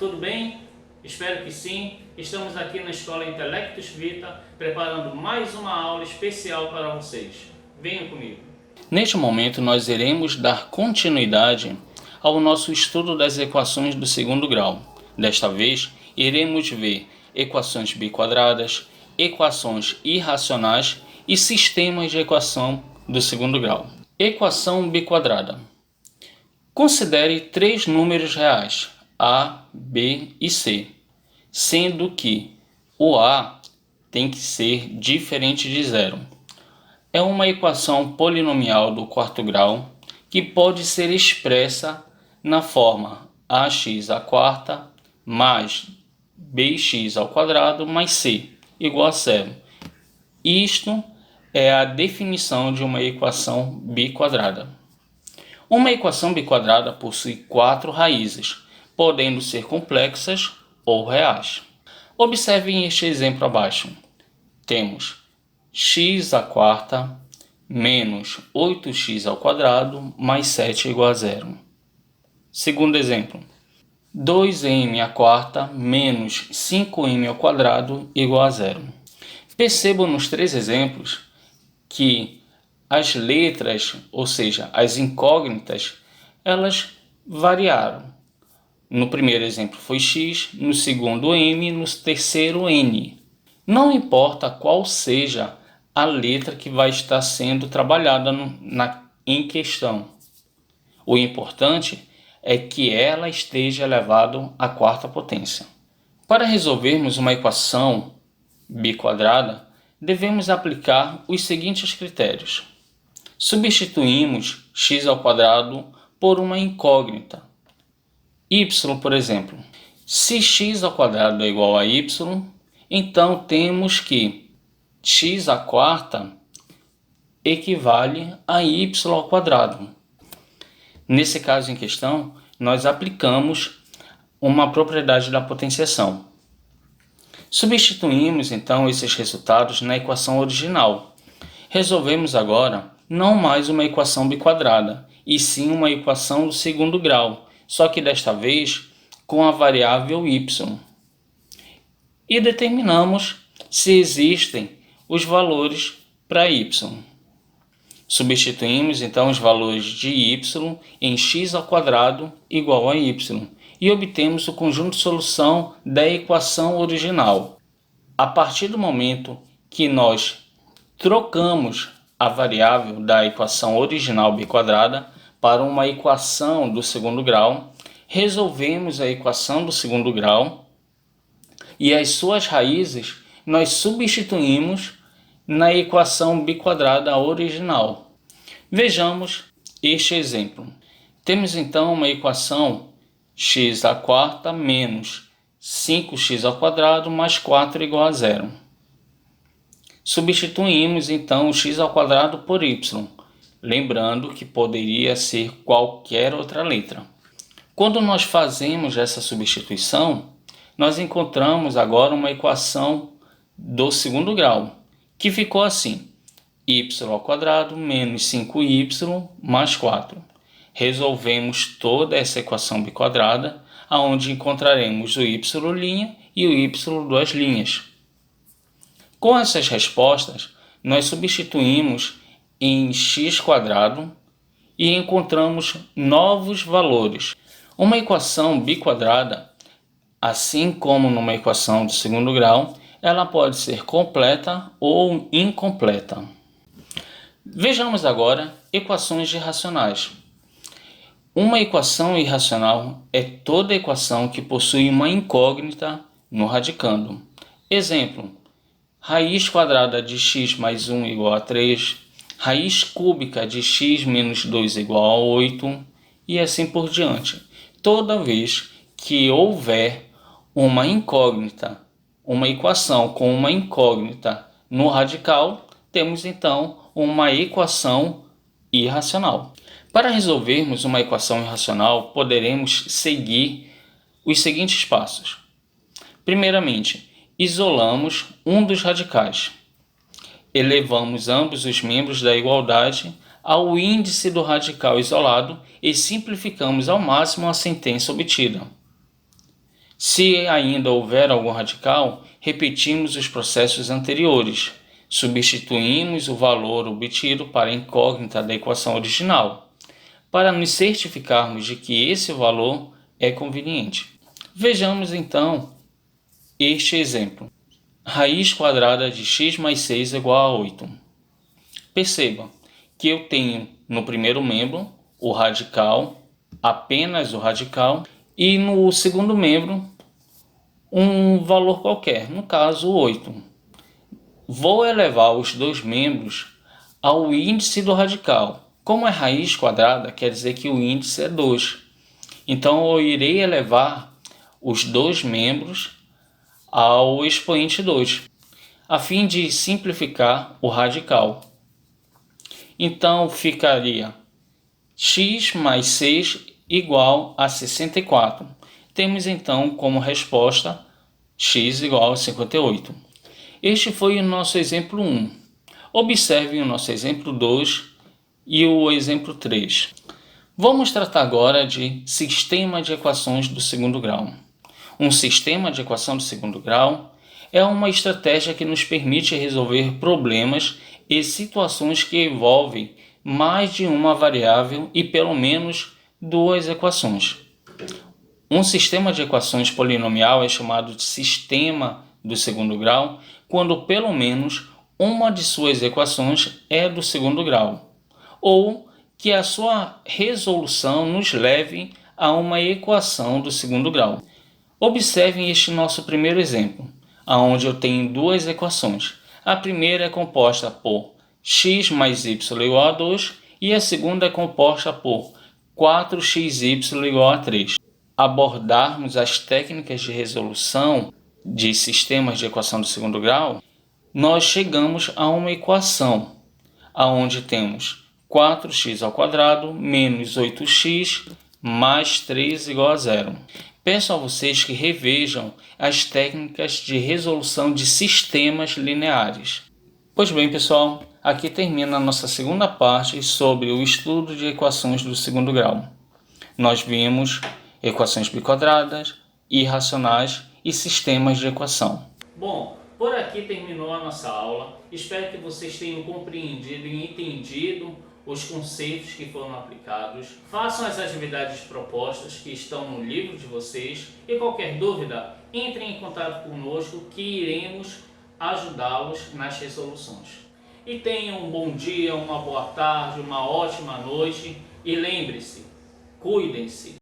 tudo bem? Espero que sim. Estamos aqui na Escola Intellectus Vita, preparando mais uma aula especial para vocês. Venham comigo. Neste momento, nós iremos dar continuidade ao nosso estudo das equações do segundo grau. Desta vez, iremos ver equações biquadradas, equações irracionais e sistemas de equação do segundo grau. Equação biquadrada. Considere três números reais, A, B e C, sendo que o A tem que ser diferente de zero. É uma equação polinomial do quarto grau que pode ser expressa na forma ax à quarta mais bx ao quadrado mais c igual a zero. Isto é a definição de uma equação biquadrada. Uma equação biquadrada possui quatro raízes, podendo ser complexas ou reais. Observem este exemplo abaixo. Temos x à quarta menos 8x ao quadrado mais 7 igual a zero. Segundo exemplo, 2m à quarta menos 5m ao quadrado igual a zero. Percebam nos três exemplos que as letras, ou seja, as incógnitas, elas variaram. No primeiro exemplo foi x, no segundo m, no terceiro n. Não importa qual seja a letra que vai estar sendo trabalhada em questão. O importante é que ela esteja elevado à quarta potência. Para resolvermos uma equação biquadrada, devemos aplicar os seguintes critérios. Substituímos x ao quadrado por uma incógnita. Y, por exemplo. Se x ao quadrado é igual a y, então temos que x à quarta equivale a y ao quadrado. Nesse caso em questão, nós aplicamos uma propriedade da potenciação. Substituímos então esses resultados na equação original. Resolvemos agora não mais uma equação biquadrada, e sim uma equação do segundo grau, só que desta vez com a variável y. E determinamos se existem os valores para y. Substituímos então os valores de y em x ao quadrado igual a y e obtemos o conjunto de solução da equação original. A partir do momento que nós trocamos a variável da equação original biquadrada para uma equação do segundo grau, resolvemos a equação do segundo grau e as suas raízes nós substituímos na equação biquadrada original. Vejamos este exemplo. Temos então uma equação x à quarta menos 5x ao quadrado mais 4 igual a zero. Substituímos então o x ao quadrado por y, lembrando que poderia ser qualquer outra letra. Quando nós fazemos essa substituição, nós encontramos agora uma equação do segundo grau, que ficou assim: y ao quadrado menos 5y mais 4. Resolvemos toda essa equação biquadrada, onde encontraremos o y' e o y duas linhas. Com essas respostas, nós substituímos em x² e encontramos novos valores. Uma equação biquadrada, assim como numa equação do segundo grau, ela pode ser completa ou incompleta. Vejamos agora equações irracionais. Uma equação irracional é toda equação que possui uma incógnita no radicando. Exemplo: raiz quadrada de x mais 1 igual a 3, raiz cúbica de x menos 2 igual a 8 e assim por diante. Toda vez que houver uma incógnita, uma equação com uma incógnita no radical, temos então uma equação irracional. Para resolvermos uma equação irracional, poderemos seguir os seguintes passos. Primeiramente, isolamos um dos radicais. Elevamos ambos os membros da igualdade ao índice do radical isolado e simplificamos ao máximo a sentença obtida. Se ainda houver algum radical, repetimos os processos anteriores. Substituímos o valor obtido para a incógnita da equação original, para nos certificarmos de que esse valor é conveniente. Vejamos então este exemplo. Raiz quadrada de x mais 6 é igual a 8. Perceba que eu tenho no primeiro membro o radical, apenas o radical, e no segundo membro um valor qualquer, no caso 8. Vou elevar os dois membros ao índice do radical. Como é raiz quadrada, quer dizer que o índice é 2. Então eu irei elevar os dois membros ao expoente 2, a fim de simplificar o radical. Então ficaria x mais 6 igual a 64. Temos então como resposta x igual a 58. Este foi o nosso exemplo 1. Observe o nosso exemplo 2 e o exemplo 3. Vamos tratar agora de sistema de equações do segundo grau. Um sistema de equação do segundo grau é uma estratégia que nos permite resolver problemas e situações que envolvem mais de uma variável e pelo menos duas equações. Um sistema de equações polinomial é chamado de sistema do segundo grau quando pelo menos uma de suas equações é do segundo grau, ou que a sua resolução nos leve a uma equação do segundo grau. Observem este nosso primeiro exemplo, onde eu tenho duas equações. A primeira é composta por x mais y igual a 2 e a segunda é composta por 4xy igual a 3. Abordarmos as técnicas de resolução de sistemas de equação do segundo grau, nós chegamos a uma equação onde temos 4x² menos 8x mais 3 igual a 0. Peço a vocês que revejam as técnicas de resolução de sistemas lineares. Pois bem, pessoal, aqui termina a nossa segunda parte sobre o estudo de equações do segundo grau. Nós vimos equações biquadradas, irracionais e sistemas de equação. Bom, por aqui terminou a nossa aula. Espero que vocês tenham compreendido e entendido os conceitos que foram aplicados. Façam as atividades propostas que estão no livro de vocês e qualquer dúvida, entrem em contato conosco que iremos ajudá-los nas resoluções. E tenham um bom dia, uma boa tarde, uma ótima noite e lembre-se, cuidem-se.